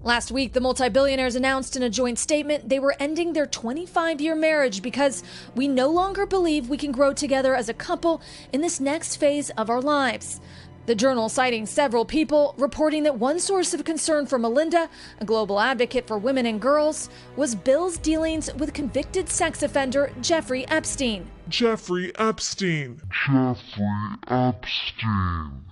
Last week, the multi-billionaires announced in a joint statement they were ending their 25-year marriage because we no longer believe we can grow together as a couple in this next phase of our lives. The Journal citing several people, reporting that one source of concern for Melinda, a global advocate for women and girls, was Bill's dealings with convicted sex offender Jeffrey Epstein. Jeffrey Epstein. Jeffrey Epstein.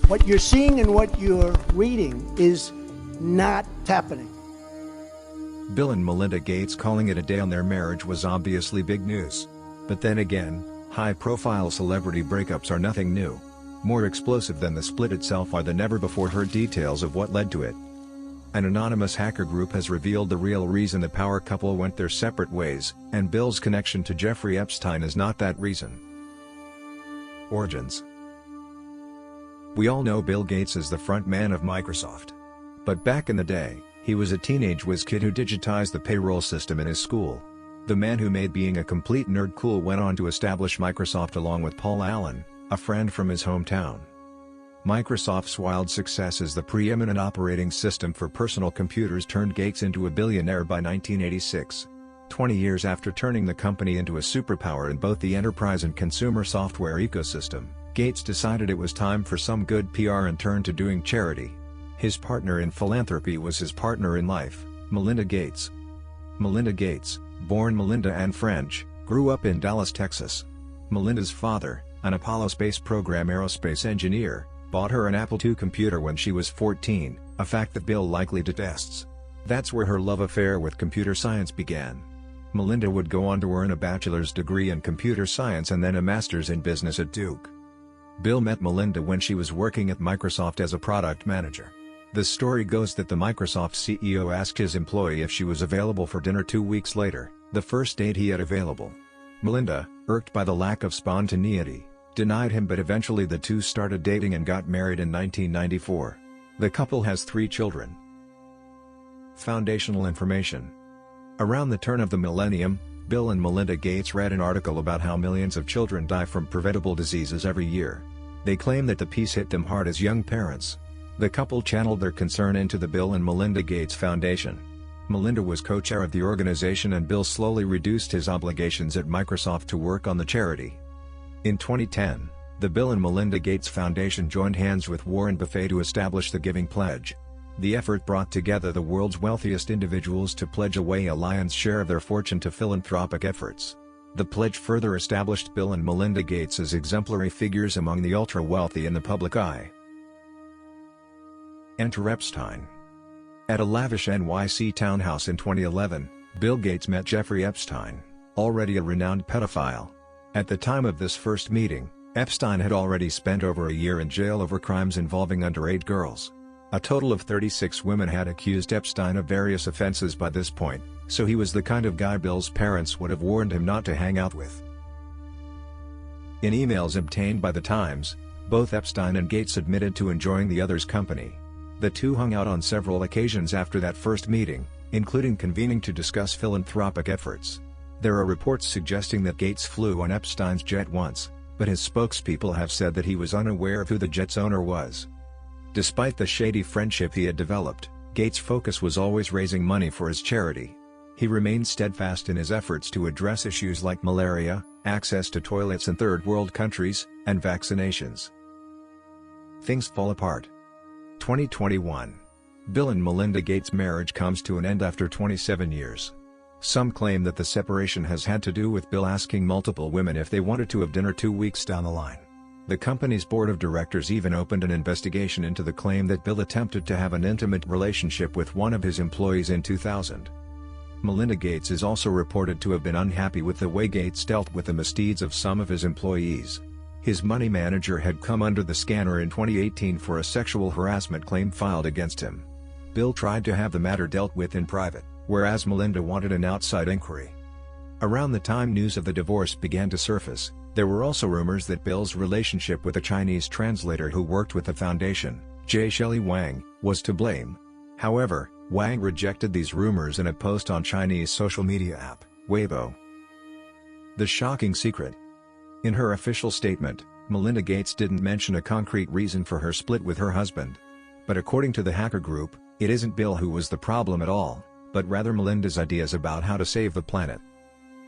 What you're seeing and what you're reading is not happening. Bill and Melinda Gates calling it a day on their marriage was obviously big news. But then again, high-profile celebrity breakups are nothing new. More explosive than the split itself are the never-before-heard details of what led to it. An anonymous hacker group has revealed the real reason the power couple went their separate ways, and Bill's connection to Jeffrey Epstein is not that reason. Origins. We all know Bill Gates as the frontman of Microsoft. But back in the day, he was a teenage whiz-kid who digitized the payroll system in his school. The man who made being a complete nerd cool went on to establish Microsoft along with Paul Allen, a friend from his hometown. Microsoft's wild success as the preeminent operating system for personal computers turned Gates into a billionaire by 1986. 20 years after turning the company into a superpower in both the enterprise and consumer software ecosystem, Gates decided it was time for some good PR and turned to doing charity. His partner in philanthropy was his partner in life, Melinda Gates. Melinda Gates, born Melinda Ann French, grew up in Dallas, Texas. Melinda's father, an Apollo space program aerospace engineer, bought her an Apple II computer when she was 14, a fact that Bill likely detests. That's where her love affair with computer science began. Melinda would go on to earn a bachelor's degree in computer science and then a master's in business at Duke. Bill met Melinda when she was working at Microsoft as a product manager. The story goes that the Microsoft CEO asked his employee if she was available for dinner 2 weeks later, the first date he had available. Melinda, irked by the lack of spontaneity, denied him, but eventually the two started dating and got married in 1994. The couple has 3 children. Foundational information. Around the turn of the millennium, Bill and Melinda Gates read an article about how millions of children die from preventable diseases every year. They claim that the piece hit them hard as young parents. The couple channeled their concern into the Bill and Melinda Gates Foundation. Melinda was co-chair of the organization and Bill slowly reduced his obligations at Microsoft to work on the charity. In 2010, the Bill and Melinda Gates Foundation joined hands with Warren Buffett to establish the Giving Pledge. The effort brought together the world's wealthiest individuals to pledge away a lion's share of their fortune to philanthropic efforts. The pledge further established Bill and Melinda Gates as exemplary figures among the ultra-wealthy in the public eye. Enter Epstein. At a lavish NYC townhouse in 2011, Bill Gates met Jeffrey Epstein, already a renowned pedophile. At the time of this first meeting, Epstein had already spent over a year in jail over crimes involving underage girls. A total of 36 women had accused Epstein of various offenses by this point, so he was the kind of guy Bill's parents would have warned him not to hang out with. In emails obtained by The Times, both Epstein and Gates admitted to enjoying the other's company. The two hung out on several occasions after that first meeting, including convening to discuss philanthropic efforts. There are reports suggesting that Gates flew on Epstein's jet once, but his spokespeople have said that he was unaware of who the jet's owner was. Despite the shady friendship he had developed, Gates' focus was always raising money for his charity. He remained steadfast in his efforts to address issues like malaria, access to toilets in third world countries, and vaccinations. Things fall apart. 2021. Bill and Melinda Gates' marriage comes to an end after 27 years. Some claim that the separation has had to do with Bill asking multiple women if they wanted to have dinner 2 weeks down the line. The company's board of directors even opened an investigation into the claim that Bill attempted to have an intimate relationship with one of his employees in 2000. Melinda Gates is also reported to have been unhappy with the way Gates dealt with the misdeeds of some of his employees. His money manager had come under the scanner in 2018 for a sexual harassment claim filed against him. Bill tried to have the matter dealt with in private, whereas Melinda wanted an outside inquiry. Around the time news of the divorce began to surface, there were also rumors that Bill's relationship with a Chinese translator who worked with the foundation, J. Shelley Wang, was to blame. However, Wang rejected these rumors in a post on Chinese social media app, Weibo. The shocking secret. In her official statement, Melinda Gates didn't mention a concrete reason for her split with her husband. But according to the hacker group, it isn't Bill who was the problem at all, but rather Melinda's ideas about how to save the planet.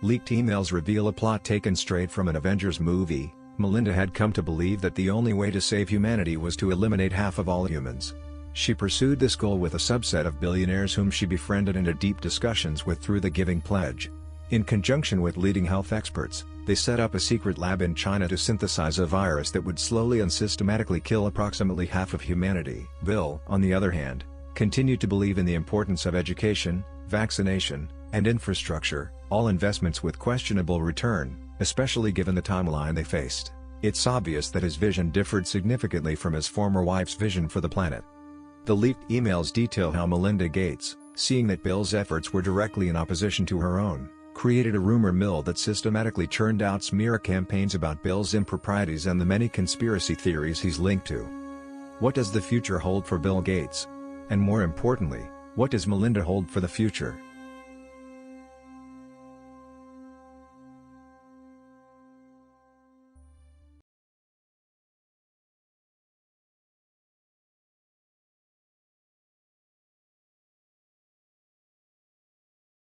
Leaked emails reveal a plot taken straight from an Avengers movie. Melinda had come to believe that the only way to save humanity was to eliminate half of all humans. She pursued this goal with a subset of billionaires whom she befriended and had deep discussions with through the Giving Pledge. In conjunction with leading health experts, they set up a secret lab in China to synthesize a virus that would slowly and systematically kill approximately half of humanity. Bill, on the other hand, continued to believe in the importance of education, vaccination, and infrastructure, all investments with questionable return, especially given the timeline they faced. It's obvious that his vision differed significantly from his former wife's vision for the planet. The leaked emails detail how Melinda Gates, seeing that Bill's efforts were directly in opposition to her own, created a rumor mill that systematically churned out smear campaigns about Bill's improprieties and the many conspiracy theories he's linked to. What does the future hold for Bill Gates? And more importantly, what does Melinda hold for the future?